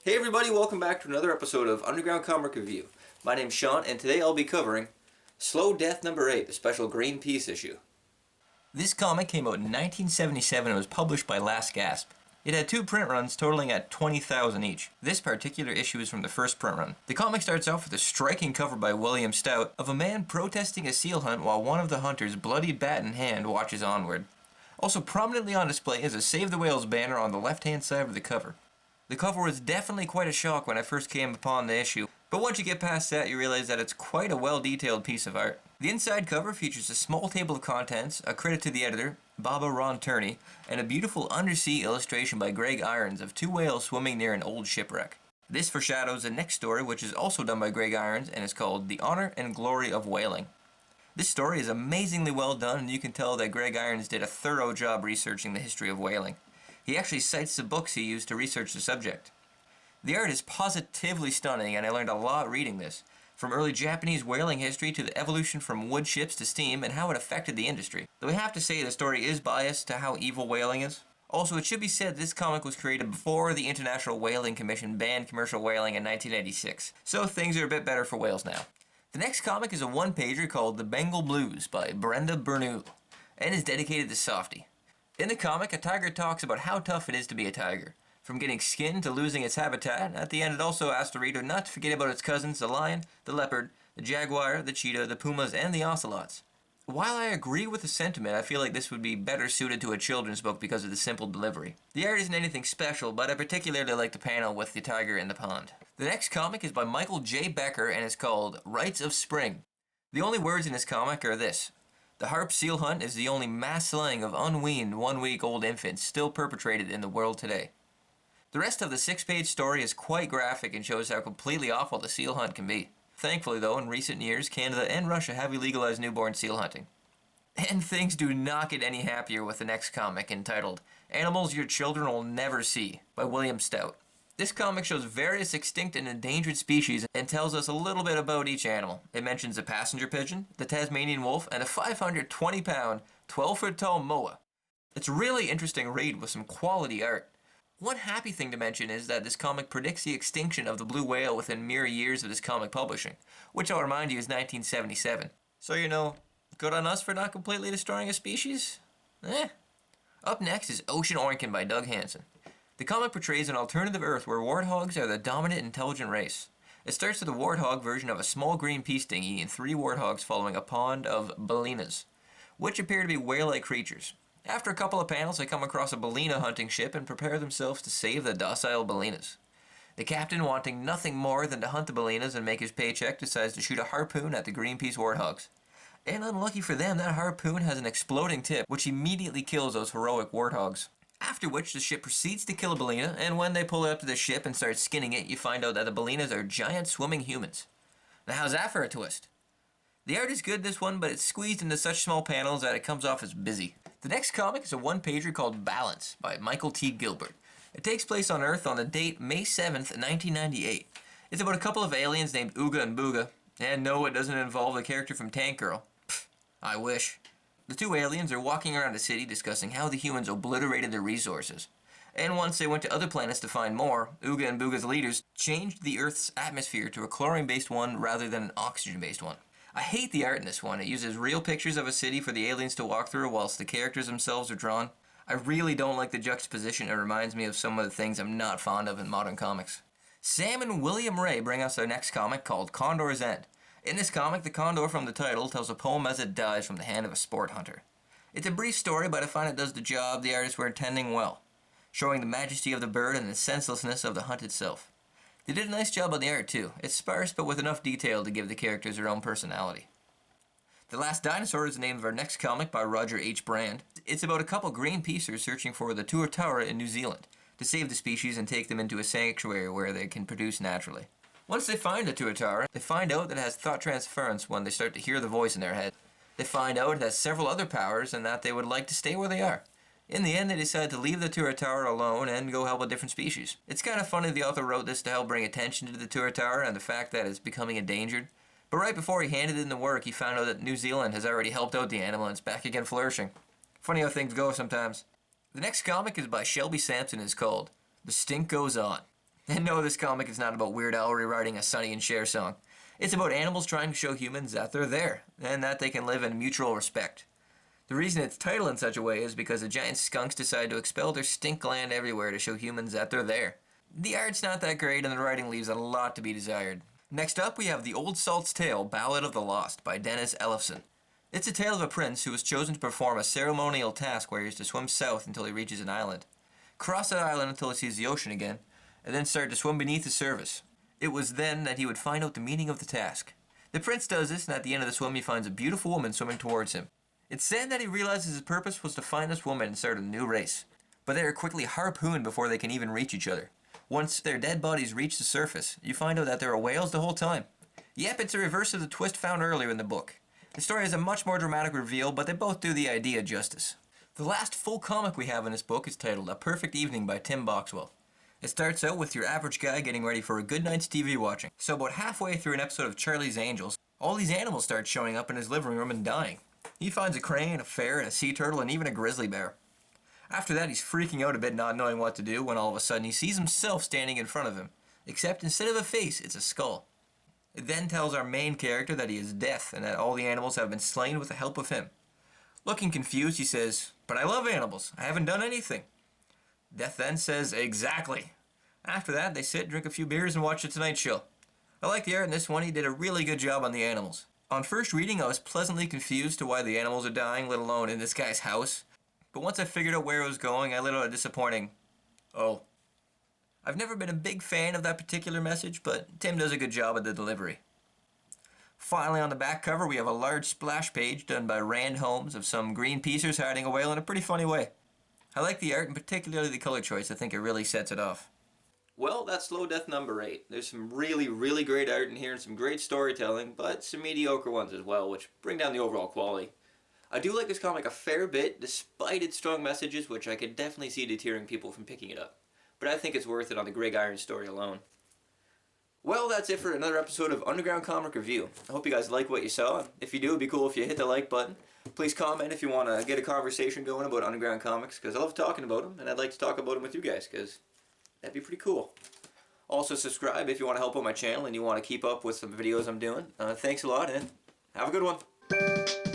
Hey everybody, welcome back to another episode of Underground Comic Review. My name's Sean, and today I'll be covering Slow Death number 8, the special Greenpeace issue. This comic came out in 1977 and was published by Last Gasp. It had 2 print runs totaling at 20,000 each. This particular issue is from the first print run. The comic starts off with a striking cover by William Stout of a man protesting a seal hunt while one of the hunters, bloody bat in hand, watches onward. Also prominently on display is a Save the Whales banner on the left-hand side of the cover. The cover was definitely quite a shock when I first came upon the issue, but once you get past that you realize that it's quite a well-detailed piece of art. The inside cover features a small table of contents, a credit to the editor, Baba Ron Turney, and a beautiful undersea illustration by Greg Irons of 2 whales swimming near an old shipwreck. This foreshadows the next story, which is also done by Greg Irons and is called The Honor and Glory of Whaling. This story is amazingly well done, and you can tell that Greg Irons did a thorough job researching the history of whaling. He actually cites the books he used to research the subject. The art is positively stunning, and I learned a lot reading this, from early Japanese whaling history to the evolution from wood ships to steam and how it affected the industry. Though I have to say the story is biased to how evil whaling is. Also, it should be said this comic was created before the International Whaling Commission banned commercial whaling in 1986, so things are a bit better for whales now. The next comic is a one-pager called The Bengal Blues by Brenda Bernouille, and is dedicated to Softy. In the comic, a tiger talks about how tough it is to be a tiger. From getting skinned to losing its habitat, at the end it also asks the reader not to forget about its cousins, the lion, the leopard, the jaguar, the cheetah, the pumas, and the ocelots. While I agree with the sentiment, I feel like this would be better suited to a children's book because of the simple delivery. The art isn't anything special, but I particularly like the panel with the tiger in the pond. The next comic is by Michael J. Becker and is called Rites of Spring. The only words in this comic are this: the harp seal hunt is the only mass slaying of unweaned 1-week-old infants still perpetrated in the world today. The rest of the 6-page story is quite graphic and shows how completely awful the seal hunt can be. Thankfully though, in recent years, Canada and Russia have illegalized newborn seal hunting. And things do not get any happier with the next comic, entitled Animals Your Children Will Never See by William Stout. This comic shows various extinct and endangered species and tells us a little bit about each animal. It mentions the passenger pigeon, the Tasmanian wolf, and a 520-pound, 12-foot-tall moa. It's a really interesting read with some quality art. One happy thing to mention is that this comic predicts the extinction of the blue whale within mere years of this comic publishing, which I'll remind you is 1977. So good on us for not completely destroying a species? Up next is Ocean Oinkin by Doug Hansen. The comic portrays an alternative Earth where warthogs are the dominant intelligent race. It starts with a warthog version of a small Greenpeace dinghy and 3 warthogs following a pond of ballenas, which appear to be whale-like creatures. After a couple of panels, they come across a ballena hunting ship and prepare themselves to save the docile ballenas. The captain, wanting nothing more than to hunt the ballenas and make his paycheck, decides to shoot a harpoon at the Greenpeace warthogs. And unlucky for them, that harpoon has an exploding tip, which immediately kills those heroic warthogs. After which, the ship proceeds to kill a ballena, and when they pull up to the ship and start skinning it, you find out that the ballenas are giant swimming humans. Now how's that for a twist? The art is good this one, but it's squeezed into such small panels that it comes off as busy. The next comic is a one-pager called Balance by Michael T. Gilbert. It takes place on Earth on the date May 7th, 1998. It's about a couple of aliens named Ooga and Booga, and no, it doesn't involve the character from Tank Girl. Pfft, I wish. The 2 aliens are walking around a city discussing how the humans obliterated their resources. And once they went to other planets to find more, Ooga and Booga's leaders changed the Earth's atmosphere to a chlorine-based one rather than an oxygen-based one. I hate the art in this one. It uses real pictures of a city for the aliens to walk through whilst the characters themselves are drawn. I really don't like the juxtaposition. It reminds me of some of the things I'm not fond of in modern comics. Sam and William Ray bring us their next comic called Condor's End. In this comic, the condor from the title tells a poem as it dies from the hand of a sport hunter. It's a brief story, but I find it does the job the artists were intending well, showing the majesty of the bird and the senselessness of the hunt itself. They did a nice job on the art too. It's sparse but with enough detail to give the characters their own personality. The Last Dinosaur is the name of our next comic by R.H.Brand. It's about a couple Greenpeacers searching for the tuatara in New Zealand to save the species and take them into a sanctuary where they can produce naturally. Once they find the tuatara, they find out that it has thought transference when they start to hear the voice in their head. They find out it has several other powers and that they would like to stay where they are. In the end, they decide to leave the tuatara alone and go help a different species. It's kind of funny the author wrote this to help bring attention to the tuatara and the fact that it's becoming endangered. But right before he handed in the work, he found out that New Zealand has already helped out the animal and it's back again flourishing. Funny how things go sometimes. The next comic is by Shelby Sampson and is called The Stink Goes On. And no, this comic is not about Weird Al rewriting a Sonny and Cher song. It's about animals trying to show humans that they're there, and that they can live in mutual respect. The reason it's titled in such a way is because the giant skunks decide to expel their stink gland everywhere to show humans that they're there. The art's not that great and the writing leaves a lot to be desired. Next up we have The Old Salt's Tale, Ballad of the Lost by Dennis Ellefson. It's a tale of a prince who was chosen to perform a ceremonial task where he is to swim south until he reaches an island, cross that island until he sees the ocean again, and then start to swim beneath the surface. It was then that he would find out the meaning of the task. The prince does this, and at the end of the swim he finds a beautiful woman swimming towards him. It's then that he realizes his purpose was to find this woman and start a new race. But they are quickly harpooned before they can even reach each other. Once their dead bodies reach the surface, you find out that there were whales the whole time. Yep, it's a reverse of the twist found earlier in the book. The story has a much more dramatic reveal, but they both do the idea justice. The last full comic we have in this book is titled A Perfect Evening by Tim Boxwell. It starts out with your average guy getting ready for a good night's TV watching. So about halfway through an episode of Charlie's Angels, all these animals start showing up in his living room and dying. He finds a crane, a ferret, a sea turtle, and even a grizzly bear. After that, he's freaking out a bit, not knowing what to do, when all of a sudden he sees himself standing in front of him. Except instead of a face, it's a skull. It then tells our main character that he is Death, and that all the animals have been slain with the help of him. Looking confused, he says, "But I love animals. I haven't done anything." Death then says, "Exactly." After that, they sit, drink a few beers, and watch The Tonight Show. I like the art in this one. He did a really good job on the animals. On first reading, I was pleasantly confused to why the animals are dying, let alone in this guy's house. But once I figured out where it was going, I let out a disappointing, "Oh." I've never been a big fan of that particular message, but Tim does a good job at the delivery. Finally, on the back cover, we have a large splash page done by Rand Holmes of some Greenpeacers hiding a whale in a pretty funny way. I like the art, and particularly the color choice. I think it really sets it off. Well, that's Slow Death number 8. There's some really, really great art in here and some great storytelling, but some mediocre ones as well, which bring down the overall quality. I do like this comic a fair bit, despite its strong messages, which I could definitely see deterring people from picking it up. But I think it's worth it on the Greg Iron story alone. Well, that's it for another episode of Underground Comic Review. I hope you guys like what you saw. If you do, it'd be cool if you hit the like button. Please comment if you want to get a conversation going about Underground Comics, because I love talking about them, and I'd like to talk about them with you guys, because that'd be pretty cool. Also subscribe if you want to help out my channel and you want to keep up with some videos I'm doing. Thanks a lot, and have a good one.